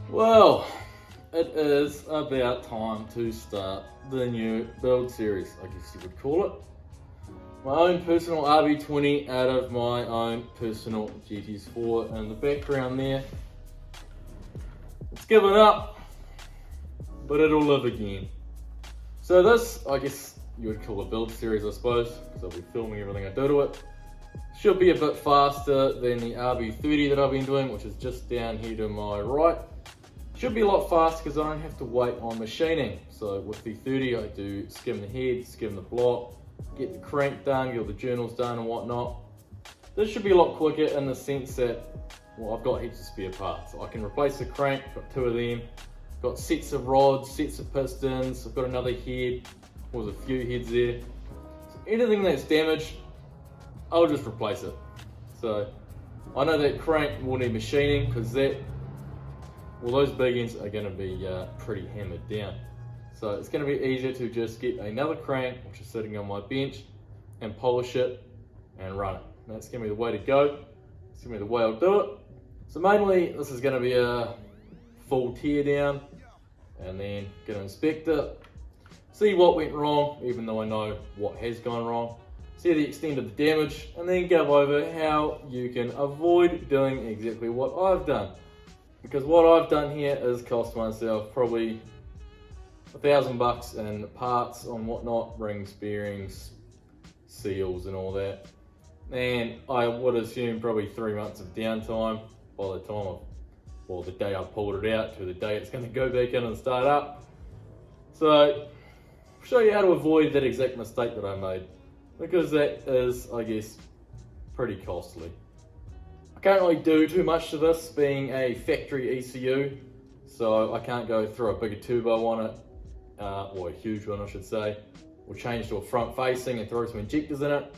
Well, it is about time to start the new build series, I guess you would call it. My own personal RB20 out of my own personal GTS4 in the background there. It's given up, but it'll live again. So this, I guess you would call a build series, I suppose, because I'll be filming everything I do to it. Should be a bit faster than the RB30 that I've been doing, which is just down here to my right. Should be a lot faster because I don't have to wait on machining. So with the 30, I do skim the head, skim the block, get the crank done, get all the journals done and whatnot. This should be a lot quicker in the sense that, well, I've got heaps of spare parts. So I can replace the crank, got 2 of them. Got sets of rods, sets of pistons, I've got another head, there's a few heads there. So anything that's damaged, I'll just replace it. So I know that crank will need machining because those big ends are going to be pretty hammered down. So it's going to be easier to just get another crank, which is sitting on my bench, and polish it and run it. And that's going to be the way to go. It's going to be the way I'll do it. So mainly this is going to be a full tear down, and then going to inspect it, see what went wrong, even though I know what has gone wrong, see the extent of the damage, and then go over how you can avoid doing exactly what I've done. Because what I've done here is cost myself probably $1,000 in parts on whatnot, rings, bearings, seals and all that. And I would assume probably 3 months of downtime by the time the day I pulled it out to the day it's going to go back in and start up. So I'll show you how to avoid that exact mistake that I made, because that is, I guess, pretty costly. I can't really do too much to this being a factory ECU, so I can't go through a bigger turbo on it, or a huge one I should say, or change to a front facing and throw some injectors in it,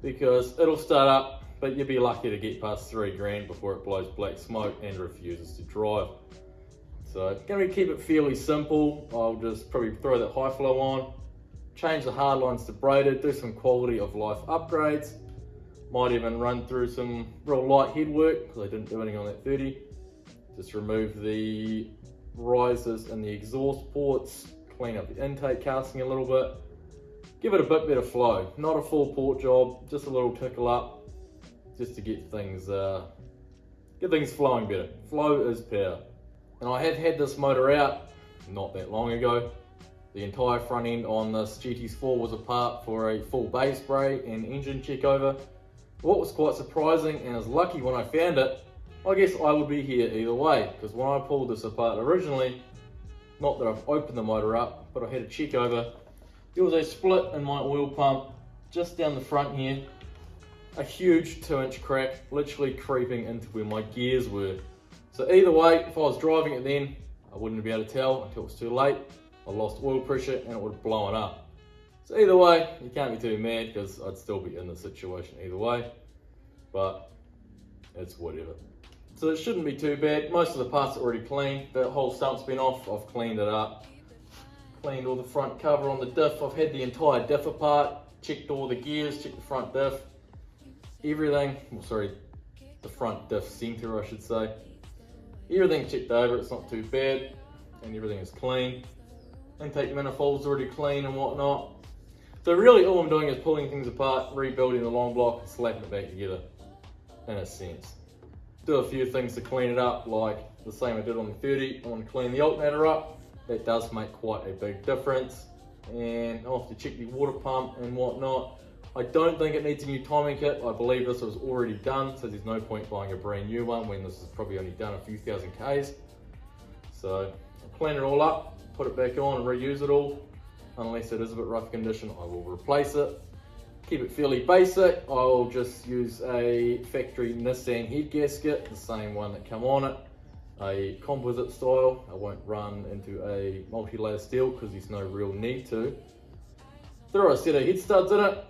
because it'll start up, but you'll be lucky to get past 3 grand before it blows black smoke and refuses to drive. So going to keep it fairly simple. I'll just probably throw that high flow on, change the hard lines to braided, do some quality of life upgrades. Might even run through some real light head work because I didn't do anything on that 30. Just remove the risers and the exhaust ports, clean up the intake casting a little bit, give it a bit better flow. Not a full port job, just a little tickle up, just to get things flowing better. Flow is power. And I have had this motor out not that long ago. The entire front end on this GTS4 was apart for a full base spray and engine check over. What was quite surprising, and I was lucky when I found it, I guess I would be here either way, because when I pulled this apart originally, not that I've opened the motor up, but I had a check over, there was a split in my oil pump just down the front here, a huge 2-inch crack literally creeping into where my gears were. So either way, if I was driving it then, I wouldn't be able to tell until it was too late. I lost oil pressure and it would have blown up. So either way, you can't be too mad because I'd still be in the situation either way, but it's whatever. So it shouldn't be too bad. Most of the parts are already clean. The whole stump's been off. I've cleaned it up. Cleaned all the front cover on the diff. I've had the entire diff apart. Checked all the gears, checked the front diff. Everything, the front diff center I should say. Everything checked over, it's not too bad. And everything is clean. Intake manifold's already clean and whatnot. So really all I'm doing is pulling things apart, rebuilding the long block, and slapping it back together, in a sense. Do a few things to clean it up, like the same I did on the 30. I want to clean the alternator up. That does make quite a big difference. And I'll have to check the water pump and whatnot. I don't think it needs a new timing kit. I believe this was already done, so there's no point buying a brand new one when this is probably only done a few thousand Ks. So I'll clean it all up, put it back on and reuse it all. Unless it is a bit rough condition, I will replace it. Keep it fairly basic. I'll just use a factory Nissan head gasket, the same one that come on it. A composite style. I won't run into a multi-layer steel because there's no real need to. Throw a set of head studs in it.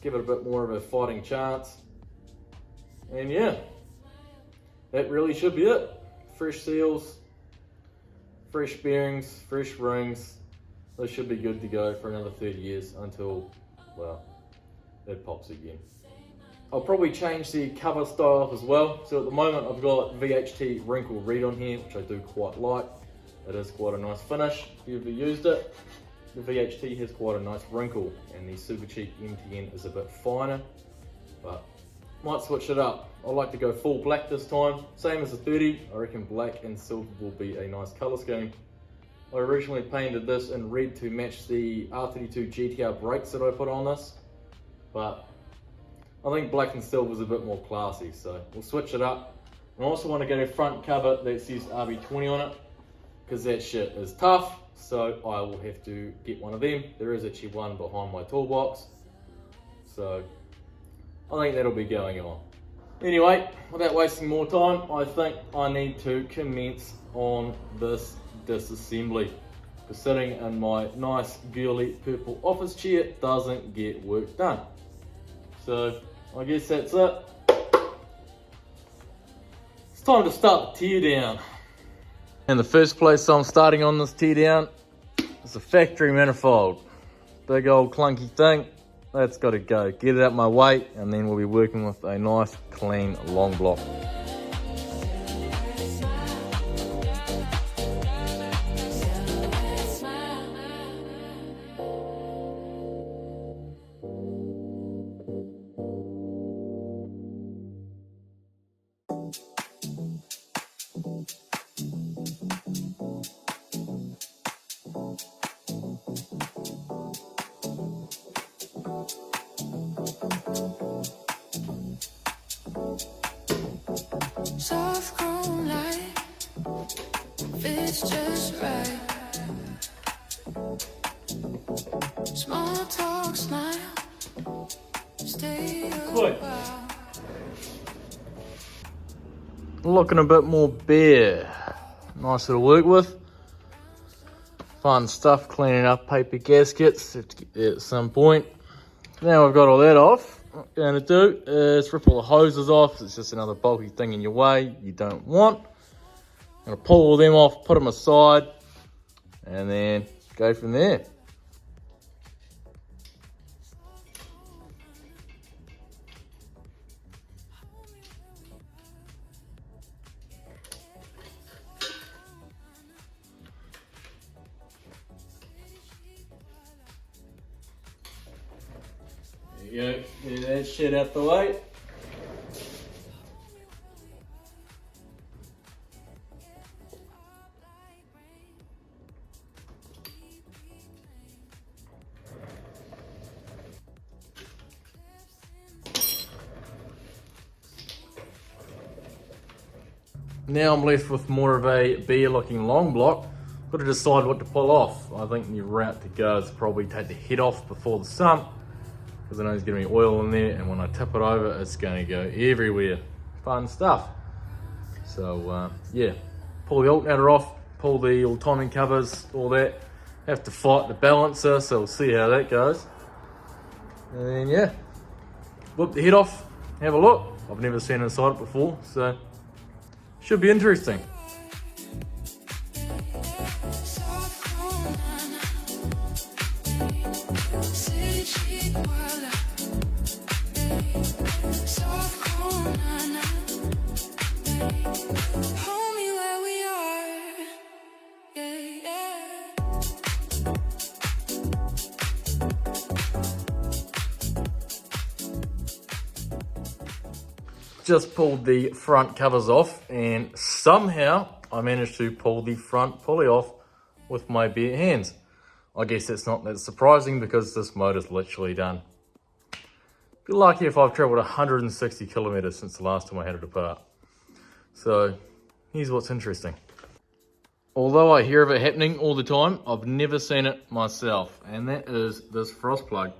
Give it a bit more of a fighting chance. And yeah, that really should be it. Fresh seals, fresh bearings, fresh rings. This should be good to go for another 30 years until, well, it pops again. I'll probably change the cover style up as well. So at the moment I've got VHT wrinkle read on here, which I do quite like. It is quite a nice finish if you've ever used it. The VHT has quite a nice wrinkle, and the super cheap MTN is a bit finer, but might switch it up. I like to go full black this time, same as the 30. I reckon black and silver will be a nice color scheme. I originally painted this in red to match the R32 GTR brakes that I put on this, but I think black and silver is a bit more classy, so we'll switch it up. And I also want to get a front cover that says RB20 on it, because that shit is tough, so I will have to get one of them. There is actually one behind my toolbox, so I think that'll be going on. Anyway, without wasting more time, I think I need to commence on this disassembly, because sitting in my nice girly purple office chair doesn't get work done. So I guess that's it. It's time to start the tear down. And the first place I'm starting on this tear down is the factory manifold. Big old clunky thing. That's got to go. Get it out my way, and then we'll be working with a nice clean long block. Soft grown light, fits just right. Small talk, smile, stay a while. Looking a bit more bare. Nice to work with. Fun stuff, cleaning up paper gaskets. Have to get there at some point. Now I've got all that off. What I'm going to do is rip all the hoses off. It's just another bulky thing in your way you don't want. I'm going to pull all them off, put them aside, and then go from there. There you go, get that shit out the way. Now I'm left with more of a bare looking long block. Got to decide what to pull off. I think the route to go is probably take the head off before the sump, because I know there's going to be oil in there, and when I tip it over it's going to go everywhere. Fun stuff. So yeah, pull the alternator off, pull the all timing covers, all that. Have to fight the balancer, so we'll see how that goes. And then yeah, whip the head off, have a look. I've never seen inside it before, so should be interesting. Just pulled the front covers off, and somehow I managed to pull the front pulley off with my bare hands. I guess that's not that surprising because this motor's literally done. Be lucky if I've traveled 160 kilometers since the last time I had it apart. So here's what's interesting. Although I hear of it happening all the time, I've never seen it myself, and that is this frost plug.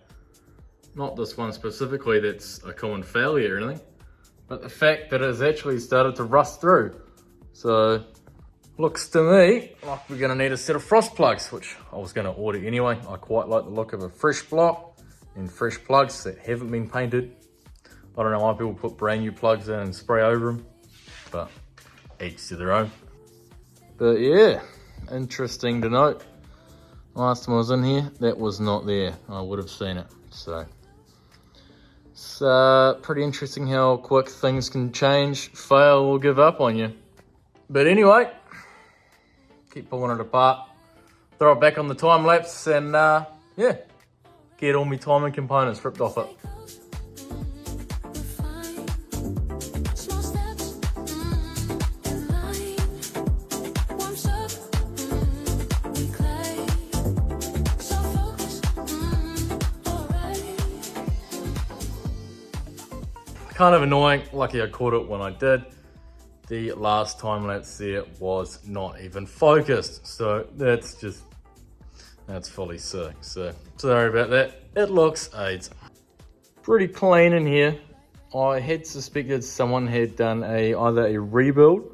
Not this one specifically that's a common failure or anything, but the fact that it has actually started to rust through. So looks to me like we're gonna need a set of frost plugs, which I was gonna order anyway. I quite like the look of a fresh block and fresh plugs that haven't been painted. I don't know why people put brand new plugs in and spray over them, but each to their own. But yeah, interesting to note. Last time I was in here, that was not there. I would have seen it. So It's pretty interesting how quick things can change, fail, or give up on you. But anyway, keep pulling it apart, throw it back on the time lapse, and yeah, get all my timing components ripped off it. Small steps in line. Warms up, we glide. So focused, alright. Kind of annoying. Lucky I caught it when I did. The last time lapse there was not even focused, so that's fully sick. So sorry about that. It looks AIDS. Pretty clean in here. I had suspected someone had done either a rebuild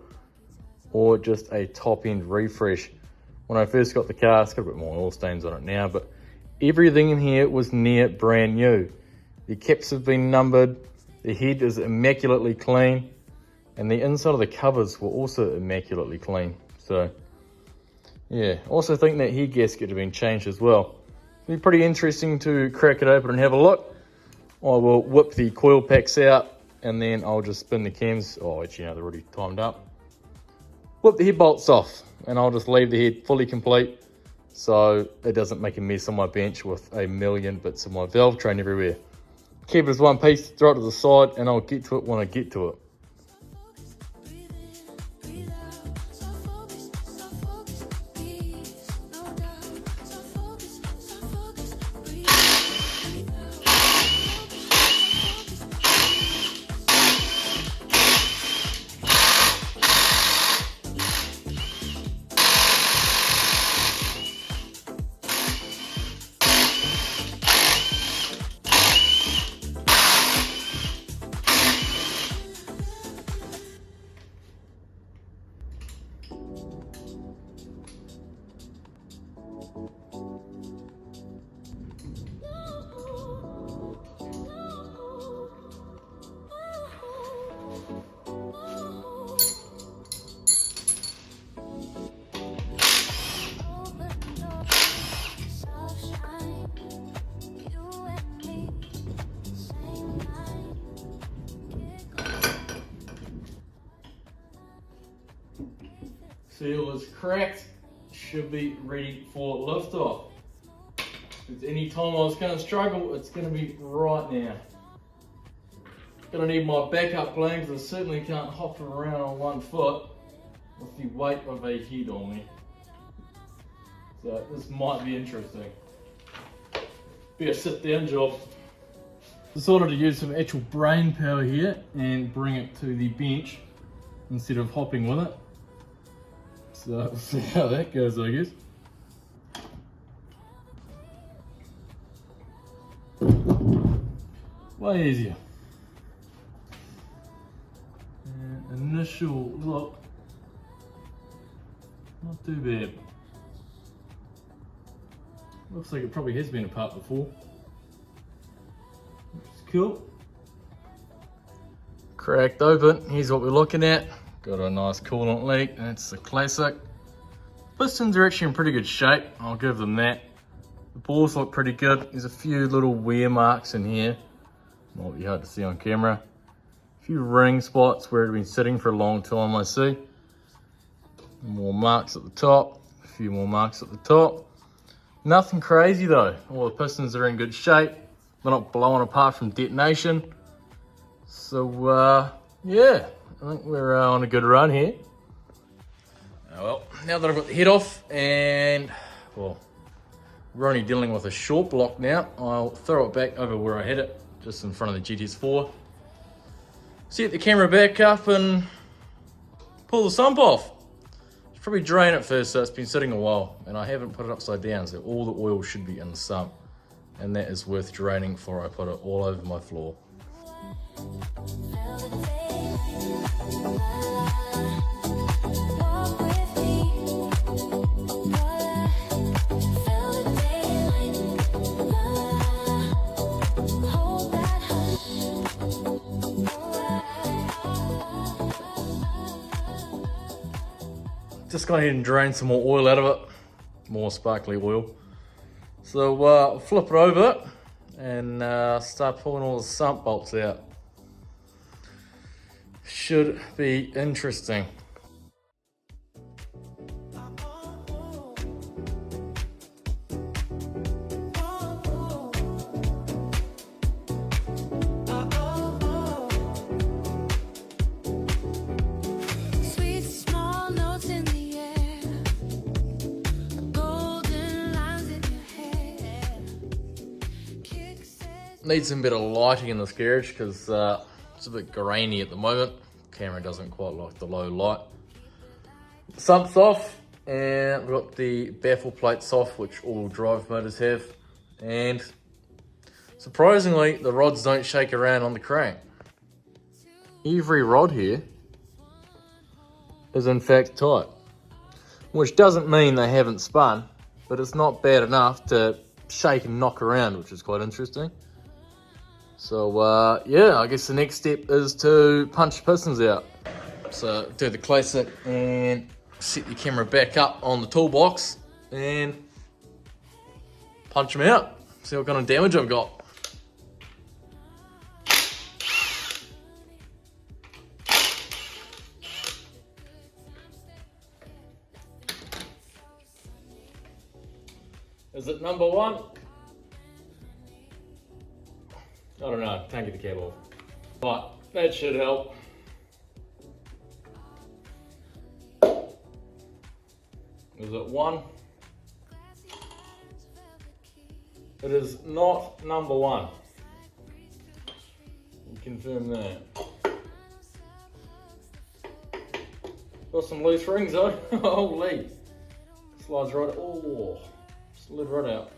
or just a top end refresh. When I first got the car, it's got a bit more oil stains on it now, but everything in here was near brand new. The caps have been numbered, the head is immaculately clean, and the inside of the covers were also immaculately clean. So yeah, also think that head gasket had been changed as well. It'll be pretty interesting to crack it open and have a look. I will whip the coil packs out and then I'll just spin the cams. Oh, actually no, they're already timed up. Whip the head bolts off and I'll just leave the head fully complete so it doesn't make a mess on my bench with a million bits of my valve train everywhere. Keep it as one piece, throw it to the side, and I'll get to it when I get to it. Seal is cracked, should be ready for liftoff. If there's any time I was going to struggle, it's going to be right now. Gonna need my backup plan because I certainly can't hop around on one foot with the weight of a head on me. So this might be interesting. Be a sit down job. Decided to use some actual brain power here and bring it to the bench instead of hopping with it. So we'll see how that goes, I guess. Way easier. And initial look, not too bad. Looks like it probably has been apart before. Looks cool. Cracked open, here's what we're looking at. Got a nice coolant leak, that's the classic. Pistons are actually in pretty good shape, I'll give them that. The balls look pretty good. There's a few little wear marks in here. Might be hard to see on camera. A few ring spots where it's been sitting for a long time, I see. More marks at the top, a few more marks at the top. Nothing crazy though. All the pistons are in good shape. They're not blowing apart from detonation. So yeah, I think we're on a good run here. Well, now that I've got the head off and, well, we're only dealing with a short block now, I'll throw it back over where I had it, just in front of the GTS4. Set the camera back up and pull the sump off. Should probably drain it first, so it's been sitting a while and I haven't put it upside down, so all the oil should be in the sump. And that is worth draining before I put it all over my floor. Just gone ahead and drain some more oil out of it, more sparkly oil. So flip it over and start pulling all the sump bolts out. Should be interesting. Sweet small notes in the air, golden lines in your hair. Kick says Need some better lighting in this garage because it's a bit grainy at the moment. Camera doesn't quite like the low light. Sump's off, and we've got the baffle plates off, which all drive motors have. And surprisingly, the rods don't shake around on the crank. Every rod here is in fact tight, which doesn't mean they haven't spun, but it's not bad enough to shake and knock around, which is quite interesting. So yeah, I guess the next step is to punch the pistons out. So do the classic and set your camera back up on the toolbox and punch them out. See what kind of damage I've got. Is it number one? I don't know, can't get the cab off. But that should help. Is it one? It is not number one. Confirm that. Got some loose rings though. Holy. Slides right, oh, slid right out.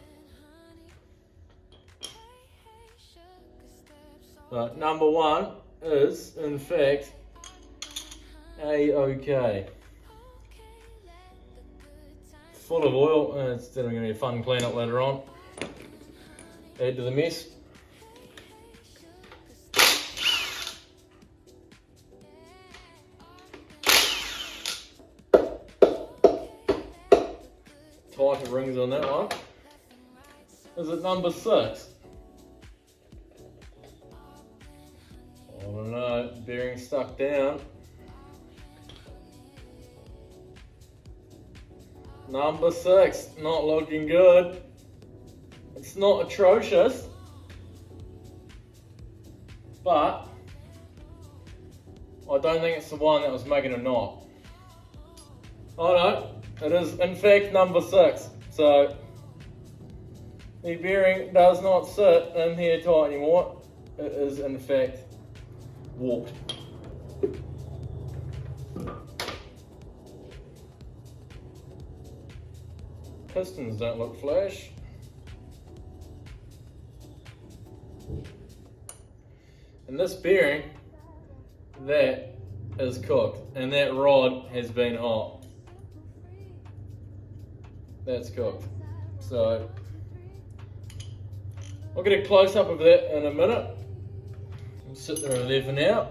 But number one is, in fact, A-OK. Full of oil, and it's definitely going to be a fun cleanup later on. Add to the mess. Tighter rings on that one. Is it number 6? I don't know, bearing stuck down. Number 6, not looking good. It's not atrocious, but I don't think it's the one that was making a knot. Oh no, it is in fact number 6. So the bearing does not sit in here tight anymore. It is in fact warped. Pistons don't look flash. And this bearing, that is cooked, and that rod has been hot. That's cooked. So I'll get a close up of that in a minute. I'll sit there and leave for now.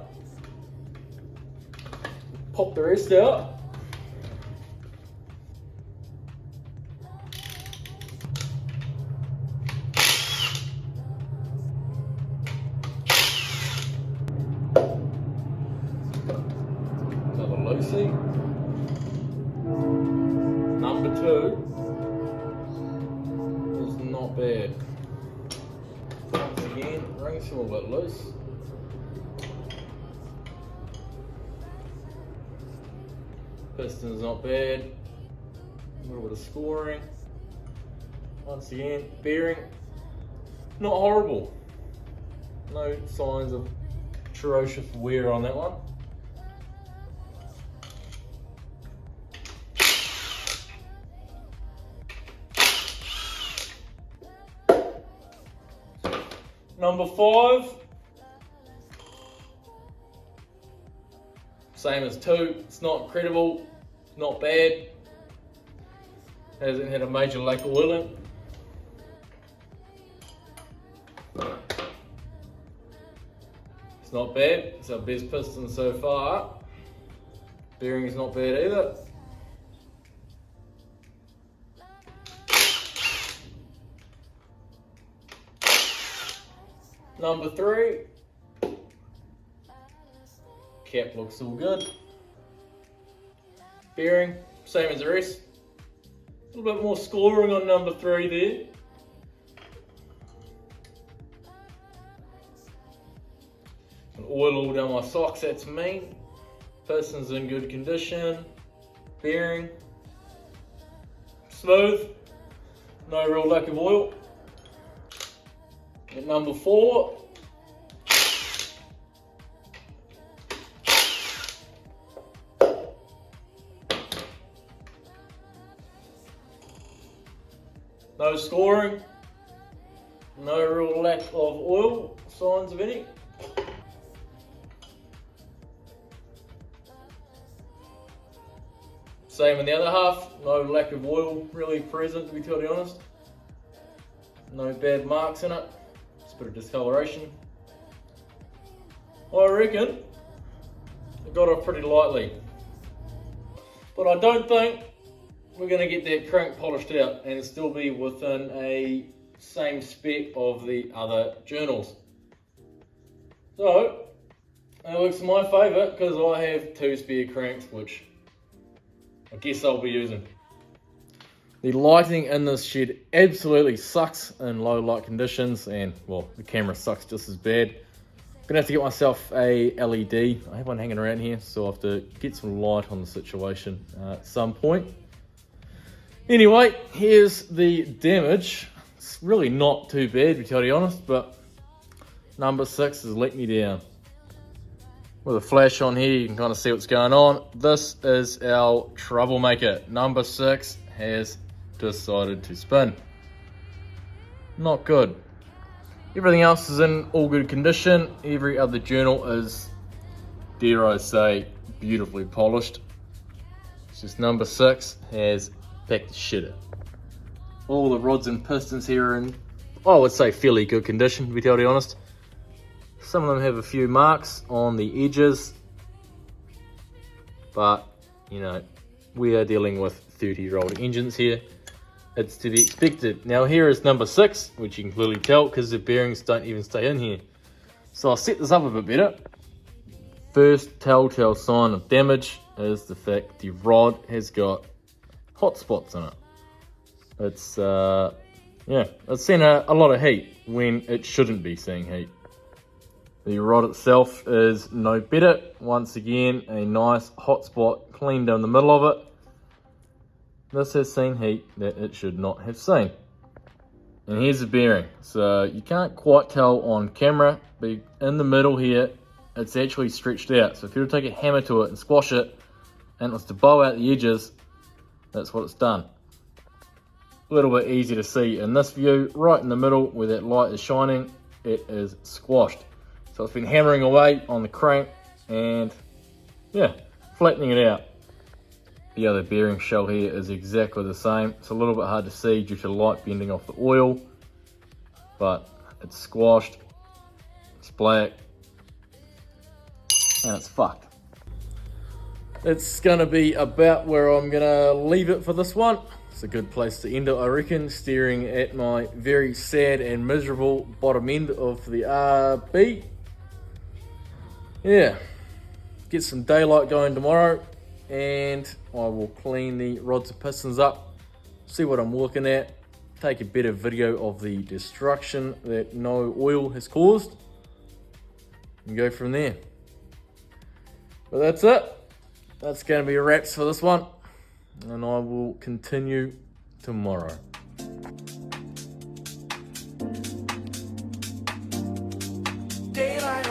Pop the rest out. Another Lucy. Number 2 is not bad. Once again, rings a little bit loose. Piston's not bad. A little bit of scoring. Once again, bearing, not horrible. No signs of atrocious wear on that one. Number 5, same as 2. It's not incredible, not bad. Hasn't had a major lack of oiling. It's not bad. It's our best piston so far. Bearing is not bad either. Number 3. Cap looks all good. Bearing, same as the rest. A little bit more scoring on number 3 there. And oil all down my socks, that's me. Piston's in good condition. Bearing, smooth. No real lack of oil. At number 4. No scoring, no real lack of oil, signs of any. Same in the other half, no lack of oil really present, to be totally honest. No bad marks in it, just a bit of discoloration. I reckon it got off pretty lightly. But I don't think we're going to get that crank polished out and still be within a same spec of the other journals. So, that works in my favour because I have 2 spare cranks, which I guess I'll be using. The lighting in this shed absolutely sucks in low light conditions, and well, the camera sucks just as bad. I'm going to have to get myself a LED. I have one hanging around here, so I have to get some light on the situation at some point. Anyway, here's the damage. It's really not too bad, to be totally honest, but number 6 has let me down. With a flash on here, you can kind of see what's going on. This is our troublemaker. Number 6 has decided to spin. Not good. Everything else is in all good condition. Every other journal is, dare I say, beautifully polished. It's just number 6 has packed the shit up. All the rods and pistons here are in, I would say, fairly good condition, to be totally honest. Some of them have a few marks on the edges, but you know, we are dealing with 30-year-old engines here. It's to be expected. Now here is number 6, which you can clearly tell because the bearings don't even stay in here. So I'll set this up a bit better. First telltale sign of damage is the fact the rod has got hot spots in it. It's it's seeing a lot of heat when it shouldn't be seeing heat. The rod itself is no better. Once again, a nice hot spot clean down the middle of it. This has seen heat that it should not have seen. And here's the bearing. So you can't quite tell on camera, but in the middle here, it's actually stretched out. So if you were to take a hammer to it and squash it, and it was to bow out the edges, that's what it's done. A little bit easy to see in this view, right in the middle where that light is shining, it is squashed. So it's been hammering away on the crank and yeah, flattening it out. The other bearing shell here is exactly the same. It's a little bit hard to see due to light bending off the oil, but it's squashed, it's black, and it's fucked. It's gonna be about where I'm gonna leave it for this one. It's a good place to end it, I reckon, staring at my very sad and miserable bottom end of the RB. Yeah, get some daylight going tomorrow, and I will clean the rods and pistons up, see what I'm looking at, take a better video of the destruction that no oil has caused, and go from there. But that's it. That's going to be wraps for this one, and I will continue tomorrow. Daylight